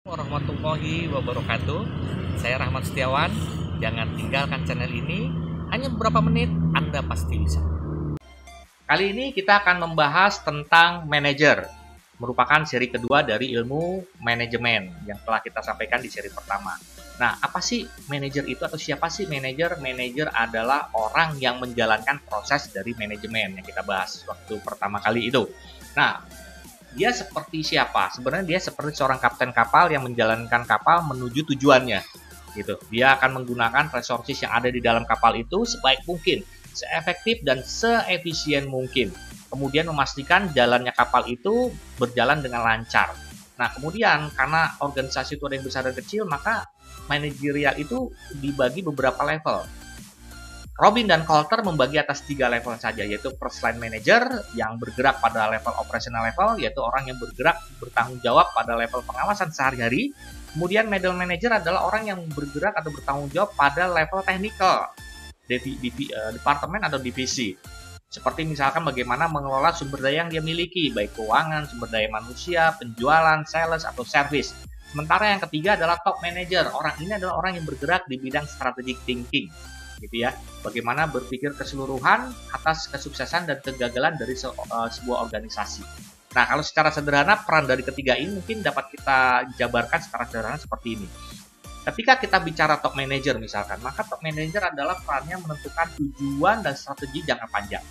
Warahmatullahi wabarakatuh. Saya Rahmat Setiawan. Jangan tinggalkan channel ini. Hanya beberapa menit Anda pasti bisa. Kali ini kita akan membahas tentang manajer. Merupakan seri kedua dari ilmu manajemen yang telah kita sampaikan di seri pertama. Nah, apa sih manajer itu atau siapa sih manajer? Manajer adalah orang yang menjalankan proses dari manajemen yang kita bahas waktu pertama kali itu. Nah, dia seperti siapa? Sebenarnya dia seperti seorang kapten kapal yang menjalankan kapal menuju tujuannya. Gitu. Dia akan menggunakan resources yang ada di dalam kapal itu sebaik mungkin, seefektif dan seefisien mungkin. Kemudian memastikan jalannya kapal itu berjalan dengan lancar. Nah, kemudian karena organisasi itu ada yang besar dan kecil, maka manajerial itu dibagi beberapa level. Robin dan Coulter membagi atas 3 level saja, yaitu first line manager yang bergerak pada level operational level, yaitu orang yang bergerak bertanggung jawab pada level pengawasan sehari-hari. Kemudian middle manager adalah orang yang bergerak atau bertanggung jawab pada level technical, departemen atau divisi. Seperti misalkan bagaimana mengelola sumber daya yang dia miliki, baik keuangan, sumber daya manusia, penjualan, sales, atau service. Sementara yang ketiga adalah top manager. Orang ini adalah orang yang bergerak di bidang strategic thinking, gitu ya. Bagaimana berpikir keseluruhan atas kesuksesan dan kegagalan dari sebuah organisasi. Nah, kalau secara sederhana peran dari ketiga ini mungkin dapat kita jabarkan secara sederhana seperti ini. Ketika kita bicara top manager misalkan, maka top manager adalah perannya menentukan tujuan dan strategi jangka panjang.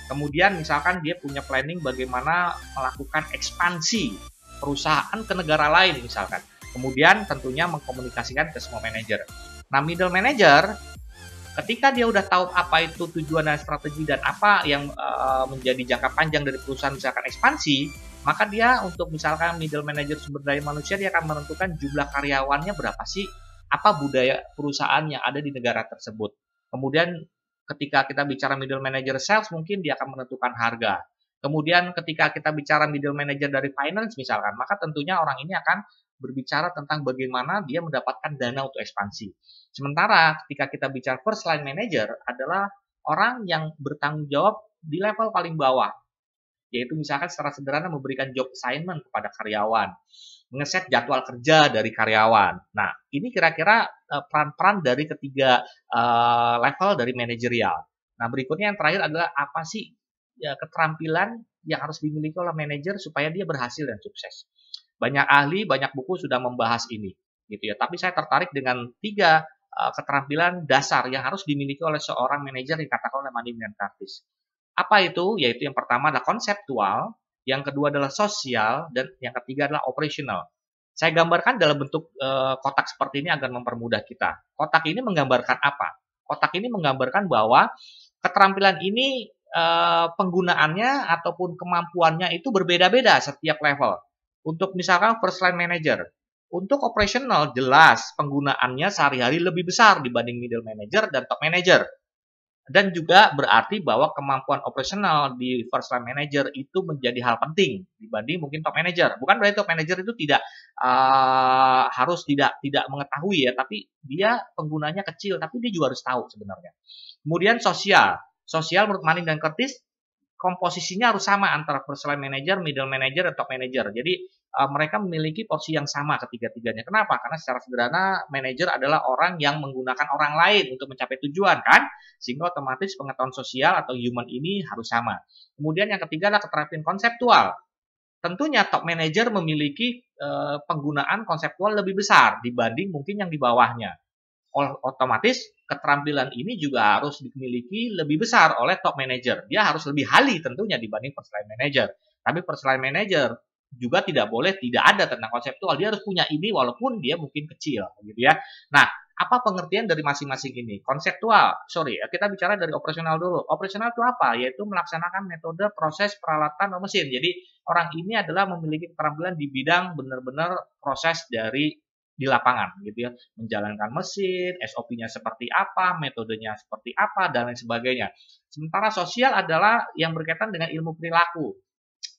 Kemudian misalkan dia punya planning bagaimana melakukan ekspansi perusahaan ke negara lain misalkan. Kemudian tentunya mengkomunikasikan ke semua manajer. Nah, middle manager ketika dia udah tahu apa itu tujuan dan strategi dan apa yang menjadi jangka panjang dari perusahaan misalkan ekspansi, maka dia untuk misalkan middle manager sumber daya manusia dia akan menentukan jumlah karyawannya berapa sih, apa budaya perusahaan yang ada di negara tersebut. Kemudian ketika kita bicara middle manager sales mungkin dia akan menentukan harga. Kemudian ketika kita bicara middle manager dari finance misalkan, maka tentunya orang ini akan berbicara tentang bagaimana dia mendapatkan dana untuk ekspansi. Sementara ketika kita bicara first line manager adalah orang yang bertanggung jawab di level paling bawah, yaitu misalkan secara sederhana memberikan job assignment kepada karyawan, ngeset jadwal kerja dari karyawan. Nah, ini kira-kira peran-peran dari ketiga level dari manajerial. Nah, berikutnya yang terakhir adalah apa sih ya, keterampilan yang harus dimiliki oleh manajer supaya dia berhasil dan sukses. Banyak ahli, banyak buku sudah membahas ini, gitu ya. Tapi saya tertarik dengan 3 keterampilan dasar yang harus dimiliki oleh seorang manajer yang dikatakan oleh Manning dan Curtis. Apa itu? Yaitu yang pertama adalah konseptual, yang kedua adalah sosial, dan yang ketiga adalah operational. Saya gambarkan dalam bentuk kotak seperti ini agar mempermudah kita. Kotak ini menggambarkan apa? Kotak ini menggambarkan bahwa keterampilan ini penggunaannya ataupun kemampuannya itu berbeda-beda setiap level. Untuk misalkan first line manager, untuk operational jelas penggunaannya sehari-hari lebih besar dibanding middle manager dan top manager. Dan juga berarti bahwa kemampuan operasional di first line manager itu menjadi hal penting dibanding mungkin top manager. Bukan berarti top manager itu tidak harus tidak mengetahui ya, tapi dia penggunanya kecil, tapi dia juga harus tahu sebenarnya. Kemudian sosial. Sosial menurut Manning dan Curtis komposisinya harus sama antara first line manager, middle manager, dan top manager. Jadi mereka memiliki porsi yang sama ketiga-tiganya. Kenapa? Karena secara sederhana manager adalah orang yang menggunakan orang lain untuk mencapai tujuan kan, sehingga otomatis pengetahuan sosial atau human ini harus sama. Kemudian yang ketiga adalah keterampilan konseptual. Tentunya top manager memiliki penggunaan konseptual lebih besar dibanding mungkin yang di bawahnya. Otomatis keterampilan ini juga harus dimiliki lebih besar oleh top manager. Dia harus lebih ahli tentunya dibanding first line manager. Tapi first line manager juga tidak boleh tidak ada tentang konseptual. Dia harus punya ini walaupun dia mungkin kecil, gitu ya. Nah, apa pengertian dari masing-masing ini? Konseptual, kita bicara dari operasional dulu. Operasional itu apa? Yaitu melaksanakan metode, proses, peralatan, mesin. Jadi orang ini adalah memiliki keterampilan di bidang benar-benar proses dari di lapangan gitu ya, menjalankan mesin, SOP-nya seperti apa, metodenya seperti apa, dan lain sebagainya. Sementara sosial adalah yang berkaitan dengan ilmu perilaku,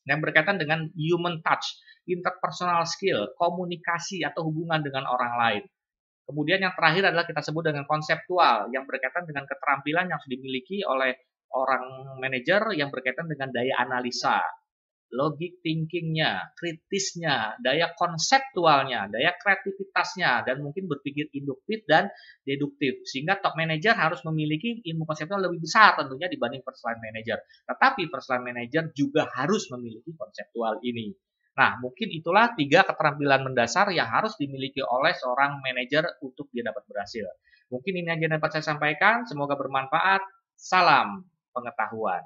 yang berkaitan dengan human touch, interpersonal skill, komunikasi atau hubungan dengan orang lain. Kemudian yang terakhir adalah kita sebut dengan konseptual, yang berkaitan dengan keterampilan yang harus dimiliki oleh orang manajer yang berkaitan dengan daya analisa, logic thinkingnya, kritisnya, daya konseptualnya, daya kreativitasnya, dan mungkin berpikir induktif dan deduktif. Sehingga top manager harus memiliki ilmu konseptual lebih besar tentunya dibanding first line manager. Tetapi first line manager juga harus memiliki konseptual ini. Nah, mungkin itulah 3 keterampilan mendasar yang harus dimiliki oleh seorang manajer untuk dia dapat berhasil. Mungkin ini aja yang dapat saya sampaikan, semoga bermanfaat. Salam pengetahuan.